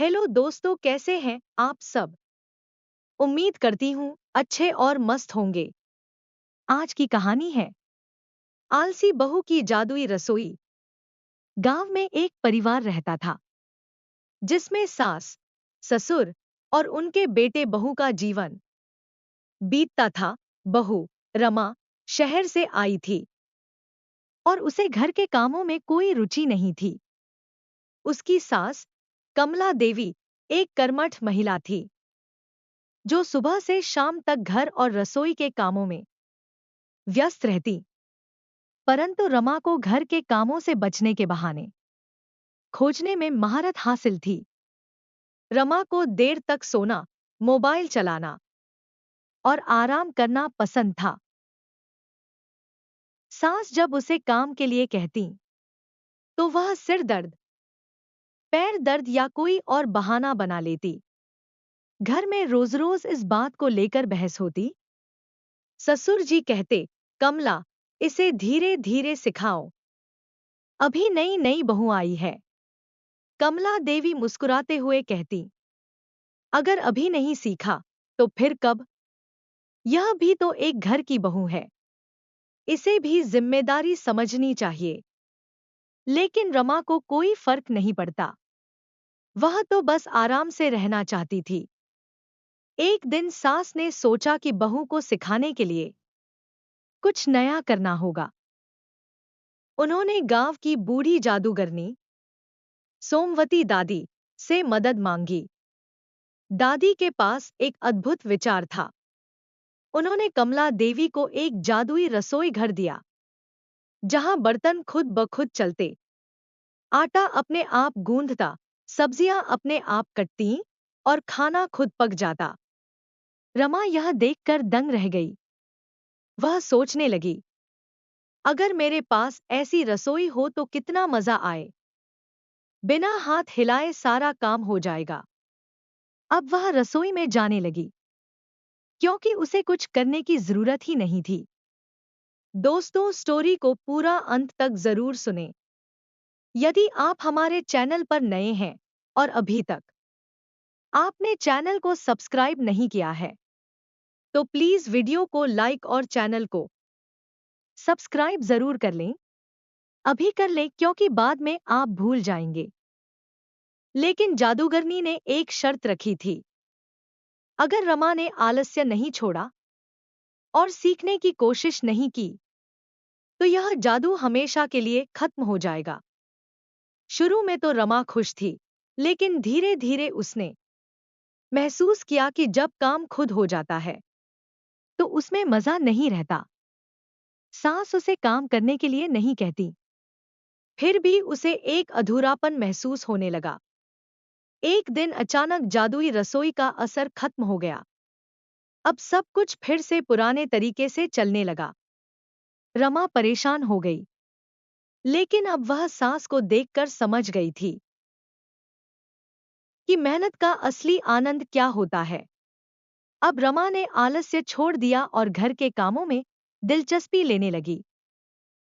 Hello दोस्तों, कैसे हैं आप सब। उम्मीद करती हूँ अच्छे और मस्त होंगे। आज की कहानी है आलसी बहू की जादुई रसोई। गांव में एक परिवार रहता था जिसमें सास, ससुर और उनके बेटे बहू का जीवन बीतता था। बहू रमा शहर से आई थी और उसे घर के कामों में कोई रुचि नहीं थी। उसकी सास कमला देवी एक कर्मठ महिला थी जो सुबह से शाम तक घर और रसोई के कामों में व्यस्त रहती। परंतु रमा को घर के कामों से बचने के बहाने खोजने में महारत हासिल थी। रमा को देर तक सोना, मोबाइल चलाना और आराम करना पसंद था। सास जब उसे काम के लिए कहती तो वह सिर दर्द, पैर दर्द या कोई और बहाना बना लेती। घर में रोज रोज इस बात को लेकर बहस होती। ससुर जी कहते, कमला, इसे धीरे धीरे सिखाओ, अभी नई नई बहू आई है। कमला देवी मुस्कुराते हुए कहती, अगर अभी नहीं सीखा तो फिर कब। यह भी तो एक घर की बहू है, इसे भी जिम्मेदारी समझनी चाहिए। लेकिन रमा को कोई फर्क नहीं पड़ता, वह तो बस आराम से रहना चाहती थी। एक दिन सास ने सोचा कि बहू को सिखाने के लिए कुछ नया करना होगा। उन्होंने गांव की बूढ़ी जादूगरनी सोमवती दादी से मदद मांगी। दादी के पास एक अद्भुत विचार था। उन्होंने कमला देवी को एक जादुई रसोई घर दिया जहां बर्तन खुद ब खुद चलते, आटा अपने आप गूंधता, सब्जियां अपने आप कटती और खाना खुद पक जाता। रमा यह देखकर दंग रह गई। वह सोचने लगी, अगर मेरे पास ऐसी रसोई हो तो कितना मजा आए। बिना हाथ हिलाए सारा काम हो जाएगा। अब वह रसोई में जाने लगी क्योंकि उसे कुछ करने की जरूरत ही नहीं थी। दोस्तों, स्टोरी को पूरा अंत तक जरूर सुनें। यदि आप हमारे चैनल पर नए हैं और अभी तक आपने चैनल को सब्सक्राइब नहीं किया है तो प्लीज वीडियो को लाइक और चैनल को सब्सक्राइब जरूर कर लें। अभी कर लें क्योंकि बाद में आप भूल जाएंगे। लेकिन जादूगरनी ने एक शर्त रखी थी। अगर रमा ने आलस्य नहीं छोड़ा और सीखने की कोशिश नहीं की तो यह जादू हमेशा के लिए खत्म हो जाएगा। शुरू में तो रमा खुश थी, लेकिन धीरे धीरे उसने महसूस किया कि जब काम खुद हो जाता है तो उसमें मजा नहीं रहता। सास उसे काम करने के लिए नहीं कहती, फिर भी उसे एक अधूरापन महसूस होने लगा। एक दिन अचानक जादुई रसोई का असर खत्म हो गया। अब सब कुछ फिर से पुराने तरीके से चलने लगा। रमा परेशान हो गई, लेकिन अब वह सास को देखकर समझ गई थी कि मेहनत का असली आनंद क्या होता है। अब रमा ने आलस्य छोड़ दिया और घर के कामों में दिलचस्पी लेने लगी।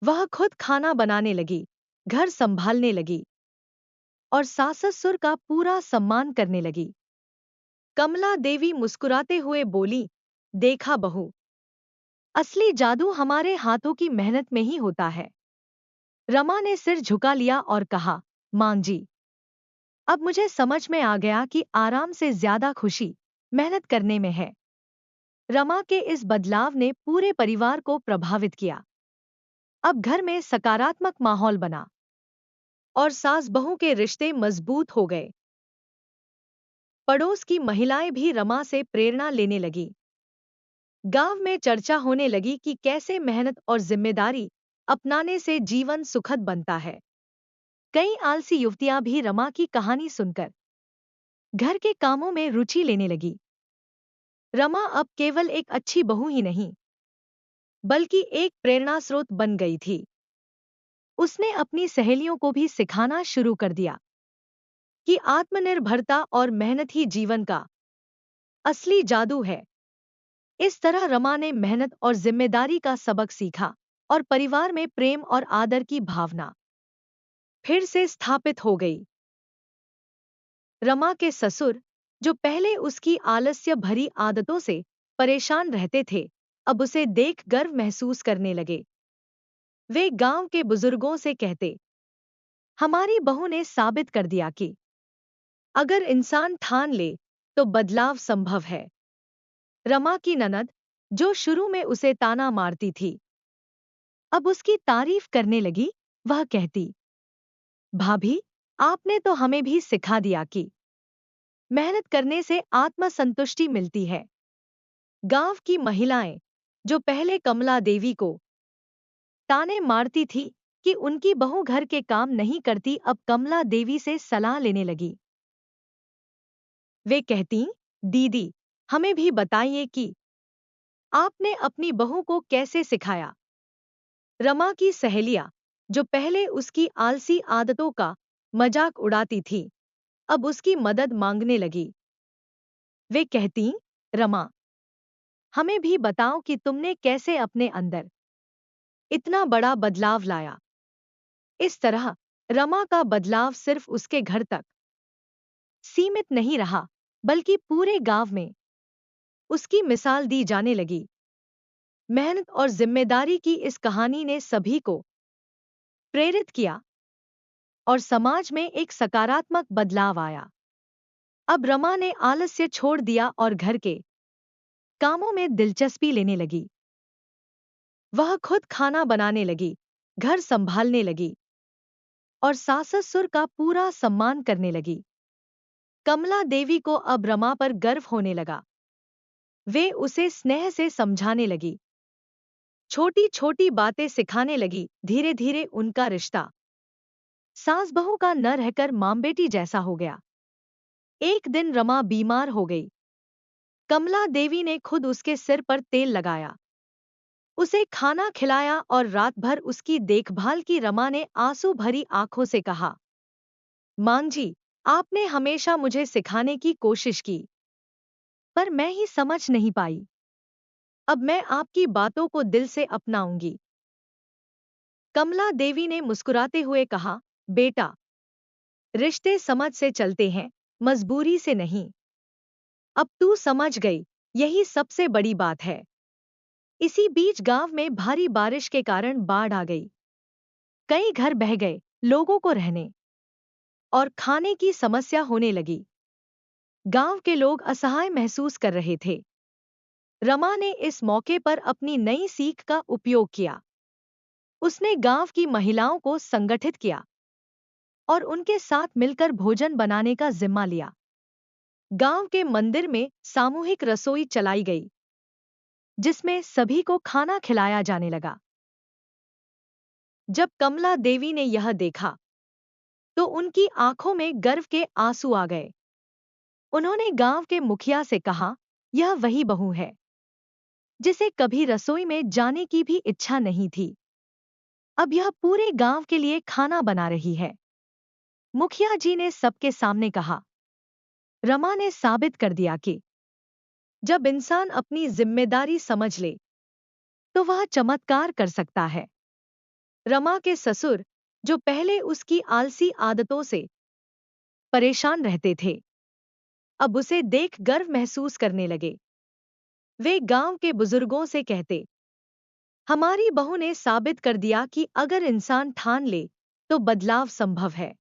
वह खुद खाना बनाने लगी, घर संभालने लगी और सास ससुर का पूरा सम्मान करने लगी। कमला देवी मुस्कुराते हुए बोली, देखा बहू, असली जादू हमारे हाथों की मेहनत में ही होता है। रमा ने सिर झुका लिया और कहा, मां जी, अब मुझे समझ में आ गया कि आराम से ज्यादा खुशी मेहनत करने में है। रमा के इस बदलाव ने पूरे परिवार को प्रभावित किया। अब घर में सकारात्मक माहौल बना और सास बहू के रिश्ते मजबूत हो गए। पड़ोस की महिलाएं भी रमा से प्रेरणा लेने लगी। गांव में चर्चा होने लगी कि कैसे मेहनत और जिम्मेदारी अपनाने से जीवन सुखद बनता है। कई आलसी युवतियां भी रमा की कहानी सुनकर घर के कामों में रुचि लेने लगी। रमा अब केवल एक अच्छी बहू ही नहीं, बल्कि एक प्रेरणा स्रोत बन गई थी। उसने अपनी सहेलियों को भी सिखाना शुरू कर दिया कि आत्मनिर्भरता और मेहनत ही जीवन का असली जादू है। इस तरह रमा ने मेहनत और जिम्मेदारी का सबक सीखा और परिवार में प्रेम और आदर की भावना फिर से स्थापित हो गई। रमा के ससुर, जो पहले उसकी आलस्य भरी आदतों से परेशान रहते थे, अब उसे देख गर्व महसूस करने लगे। वे गांव के बुजुर्गों से कहते, हमारी बहू ने साबित कर दिया कि अगर इंसान ठान ले तो बदलाव संभव है। रमा की ननद, जो शुरू में उसे ताना मारती थी, अब उसकी तारीफ करने लगी। वह कहती, भाभी, आपने तो हमें भी सिखा दिया कि मेहनत करने से आत्मसंतुष्टि मिलती है। गांव की महिलाएं, जो पहले कमला देवी को ताने मारती थी कि उनकी बहू घर के काम नहीं करती, अब कमला देवी से सलाह लेने लगी। वे कहती, दीदी, हमें भी बताइए कि आपने अपनी बहू को कैसे सिखाया। रमा की सहेलियां, जो पहले उसकी आलसी आदतों का मजाक उड़ाती थी, अब उसकी मदद मांगने लगी। वे कहती, रमा, हमें भी बताओ कि तुमने कैसे अपने अंदर इतना बड़ा बदलाव लाया। इस तरह रमा का बदलाव सिर्फ उसके घर तक सीमित नहीं रहा, बल्कि पूरे गांव में उसकी मिसाल दी जाने लगी। मेहनत और जिम्मेदारी की इस कहानी ने सभी को प्रेरित किया और समाज में एक सकारात्मक बदलाव आया। अब रमा ने आलस्य छोड़ दिया और घर के कामों में दिलचस्पी लेने लगी। वह खुद खाना बनाने लगी, घर संभालने लगी और सास-ससुर का पूरा सम्मान करने लगी। कमला देवी को अब रमा पर गर्व होने लगा। वे उसे स्नेह से समझाने लगी, छोटी छोटी बातें सिखाने लगी। धीरे धीरे उनका रिश्ता सास बहू का न रहकर मां बेटी जैसा हो गया। एक दिन रमा बीमार हो गई। कमला देवी ने खुद उसके सिर पर तेल लगाया, उसे खाना खिलाया और रात भर उसकी देखभाल की। रमा ने आंसू भरी आंखों से कहा, मां जी, आपने हमेशा मुझे सिखाने की कोशिश की, पर मैं ही समझ नहीं पाई। अब मैं आपकी बातों को दिल से अपनाऊंगी। कमला देवी ने मुस्कुराते हुए कहा, बेटा, रिश्ते समझ से चलते हैं, मजबूरी से नहीं। अब तू समझ गई, यही सबसे बड़ी बात है। इसी बीच गांव में भारी बारिश के कारण बाढ़ आ गई। कई घर बह गए, लोगों को रहने और खाने की समस्या होने लगी। गांव के लोग असहाय महसूस कर रहे थे। रमा ने इस मौके पर अपनी नई सीख का उपयोग किया। उसने गांव की महिलाओं को संगठित किया और उनके साथ मिलकर भोजन बनाने का जिम्मा लिया। गांव के मंदिर में सामूहिक रसोई चलाई गई, जिसमें सभी को खाना खिलाया जाने लगा। जब कमला देवी ने यह देखा, तो उनकी आंखों में गर्व के आंसू आ गए। उन्होंने गांव के मुखिया से कहा, यह वही बहू है जिसे कभी रसोई में जाने की भी इच्छा नहीं थी। अब यह पूरे गांव के लिए खाना बना रही है। मुखिया जी ने सबके सामने कहा, रमा ने साबित कर दिया कि जब इंसान अपनी जिम्मेदारी समझ ले, तो वह चमत्कार कर सकता है। रमा के ससुर, जो पहले उसकी आलसी आदतों से परेशान रहते थे, अब उसे देख गर्व महसूस करने लगे। वे गांव के बुजुर्गों से कहते, हमारी बहू ने साबित कर दिया कि अगर इंसान ठान ले तो बदलाव संभव है।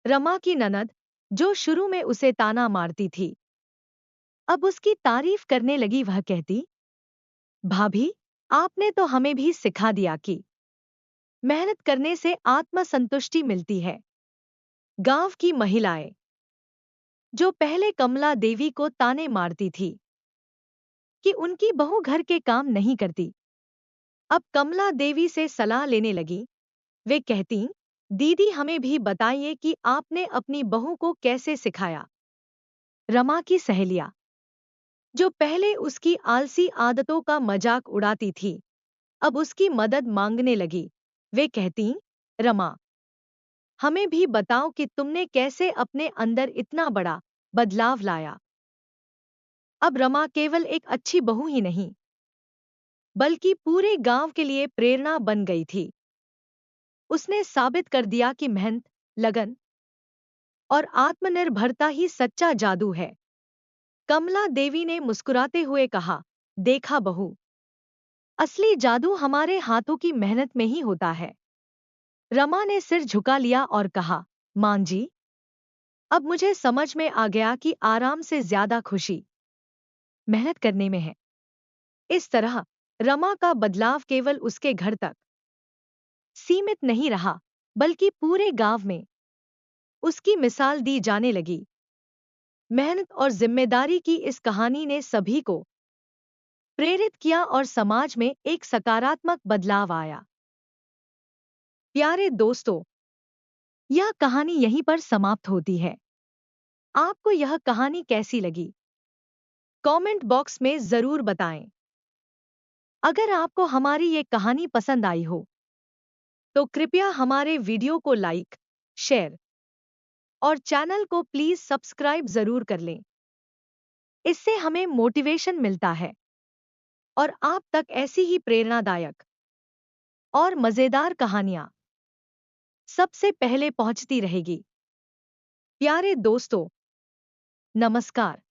रमा की ननद, जो शुरू में उसे ताना मारती थी, अब उसकी तारीफ करने लगी। वह कहती, भाभी, आपने तो हमें भी सिखा दिया कि मेहनत करने से आत्मसंतुष्टि मिलती है। गांव की महिलाएं, जो पहले कमला देवी को ताने मारती थी कि उनकी बहू घर के काम नहीं करती, अब कमला देवी से सलाह लेने लगी। वे कहती, दीदी, हमें भी बताइए कि आपने अपनी बहू को कैसे सिखाया। रमा की सहेलियां, जो पहले उसकी आलसी आदतों का मजाक उड़ाती थी, अब उसकी मदद मांगने लगी। वे कहती, रमा, हमें भी बताओ कि तुमने कैसे अपने अंदर इतना बड़ा बदलाव लाया। अब रमा केवल एक अच्छी बहू ही नहीं, बल्कि पूरे गांव के लिए प्रेरणा बन गई थी। उसने साबित कर दिया कि मेहनत, लगन और आत्मनिर्भरता ही सच्चा जादू है। कमला देवी ने मुस्कुराते हुए कहा, देखा बहू, असली जादू हमारे हाथों की मेहनत में ही होता है। रमा ने सिर झुका लिया और कहा, मां जी, अब मुझे समझ में आ गया कि आराम से ज्यादा खुशी मेहनत करने में है। इस तरह रमा का बदलाव केवल उसके घर तक सीमित नहीं रहा, बल्कि पूरे गांव में उसकी मिसाल दी जाने लगी। मेहनत और जिम्मेदारी की इस कहानी ने सभी को प्रेरित किया और समाज में एक सकारात्मक बदलाव आया। प्यारे दोस्तों, यह कहानी यहीं पर समाप्त होती है। आपको यह कहानी कैसी लगी? कमेंट बॉक्स में जरूर बताएं। अगर आपको हमारी ये कहानी पसंद आई हो, तो कृपया हमारे वीडियो को लाइक, शेयर और चैनल को प्लीज सब्सक्राइब जरूर कर लें। इससे हमें मोटिवेशन मिलता है और आप तक ऐसी ही प्रेरणादायक और मजेदार कहानियां सबसे पहले पहुंचती रहेगी। प्यारे दोस्तों, नमस्कार।